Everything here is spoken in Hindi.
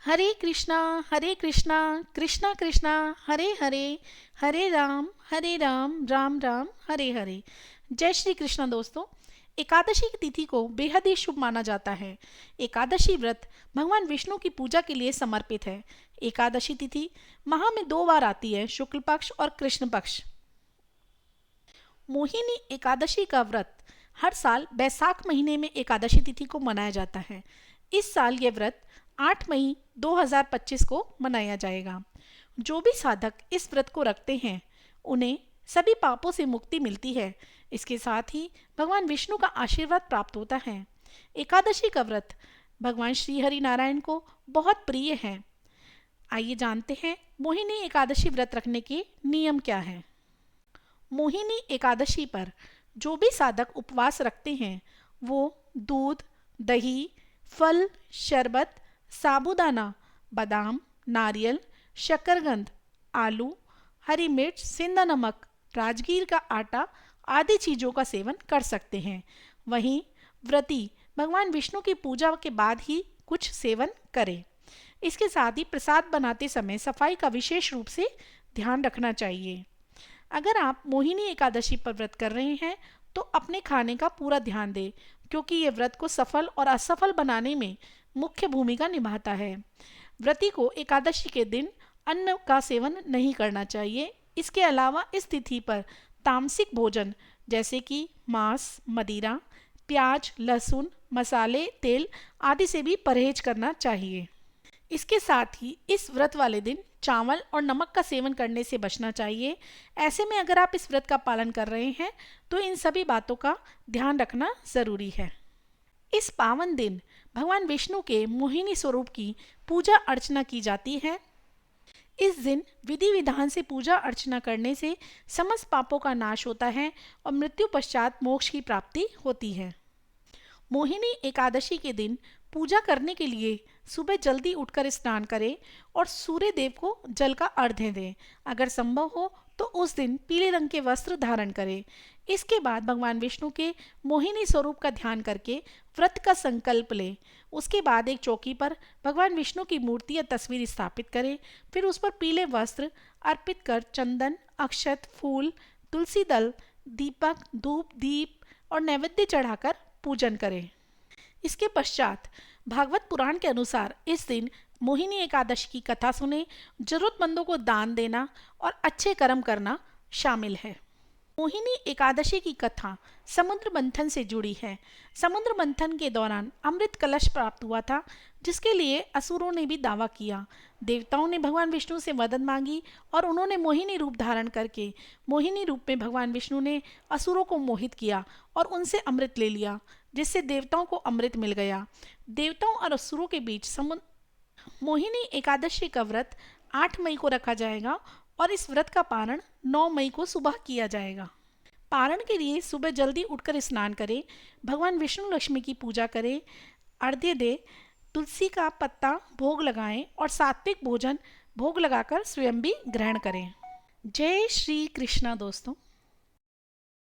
हरे कृष्णा कृष्णा कृष्णा हरे हरे, हरे राम राम राम हरे हरे। जय श्री कृष्ण दोस्तों। एकादशी की तिथि को बेहद ही शुभ माना जाता है। एकादशी व्रत भगवान विष्णु की पूजा के लिए समर्पित है। एकादशी तिथि माह में 2 बार आती है, शुक्ल पक्ष और कृष्ण पक्ष। मोहिनी एकादशी का व्रत हर साल बैसाख महीने में एकादशी तिथि को मनाया जाता है। इस साल ये व्रत 8 मई 2025 को मनाया जाएगा। जो भी साधक इस व्रत को रखते हैं उन्हें सभी पापों से मुक्ति मिलती है। इसके साथ ही भगवान विष्णु का आशीर्वाद प्राप्त होता है। एकादशी का व्रत भगवान श्री हरि नारायण को बहुत प्रिय है। आइए जानते हैं मोहिनी एकादशी व्रत रखने के नियम क्या है। मोहिनी एकादशी पर जो भी साधक उपवास रखते हैं वो दूध, दही, फल, शरबत, साबूदाना, बादाम, नारियल, शकरकंद, आलू, हरी मिर्च, सेंधा नमक, राजगीर का आटा आदि चीज़ों का सेवन कर सकते हैं। वहीं व्रती भगवान विष्णु की पूजा के बाद ही कुछ सेवन करें। इसके साथ ही प्रसाद बनाते समय सफाई का विशेष रूप से ध्यान रखना चाहिए। अगर आप मोहिनी एकादशी पर व्रत कर रहे हैं तो अपने खाने का पूरा ध्यान दें, क्योंकि ये व्रत को सफल और असफल बनाने में मुख्य भूमिका निभाता है। व्रती को एकादशी के दिन अन्न का सेवन नहीं करना चाहिए। इसके अलावा इस तिथि पर तामसिक भोजन जैसे कि मांस, मदिरा, प्याज, लहसुन, मसाले, तेल आदि से भी परहेज करना चाहिए। इसके साथ ही इस व्रत वाले दिन चावल और नमक का सेवन करने से बचना चाहिए। ऐसे में अगर आप इस व्रत का पालन कर रहे हैं तो इन सभी बातों का ध्यान रखना जरूरी है। इस पावन दिन भगवान विष्णु के मोहिनी स्वरूप की पूजा अर्चना की जाती है। इस दिन विधि विधान से पूजा अर्चना करने से समस्त पापों का नाश होता है और मृत्यु पश्चात मोक्ष की प्राप्ति होती है। मोहिनी एकादशी के दिन पूजा करने के लिए सुबह जल्दी उठकर स्नान करें और सूर्य देव को जल का अर्घ्य दें। अगर संभव हो तो उस दिन पीले रंग के वस्त्र धारण करें। इसके बाद भगवान विष्णु के मोहिनी स्वरूप का ध्यान करके व्रत का संकल्प लें। उसके बाद एक चौकी पर भगवान विष्णु की मूर्ति या तस्वीर स्थापित करें। फिर उस पर पीले वस्त्र अर्पित कर चंदन, अक्षत, फूल, तुलसी दल, दीपक, धूप, दीप और नैवेद्य चढ़ाकर पूजन करें। इसके पश्चात भागवत पुराण के अनुसार इस दिन मोहिनी एकादशी की कथा सुने, जरूरतमंदों को दान देना और अच्छे कर्म करना शामिल है। मोहिनी एकादशी की कथा समुद्र मंथन से जुड़ी है। समुद्र मंथन के दौरान अमृत कलश प्राप्त हुआ था, जिसके लिए असुरों ने भी दावा किया। देवताओं ने भगवान विष्णु से मदद मांगी और उन्होंने मोहिनी रूप धारण करके मोहिनी रूप में भगवान विष्णु ने असुरों को मोहित किया और उनसे अमृत ले लिया, जिससे देवताओं को अमृत मिल गया। देवताओं और असुरों के बीच मोहिनी एकादशी का व्रत 8 मई को रखा जाएगा और इस व्रत का पारण 9 मई को सुबह किया जाएगा। पारण के लिए सुबह जल्दी उठकर स्नान करें, भगवान विष्णु लक्ष्मी की पूजा करें, अर्घ्य दें, तुलसी का पत्ता भोग लगाएं और सात्विक भोजन भोग लगाकर स्वयं भी ग्रहण करें। जय श्री कृष्णा दोस्तों।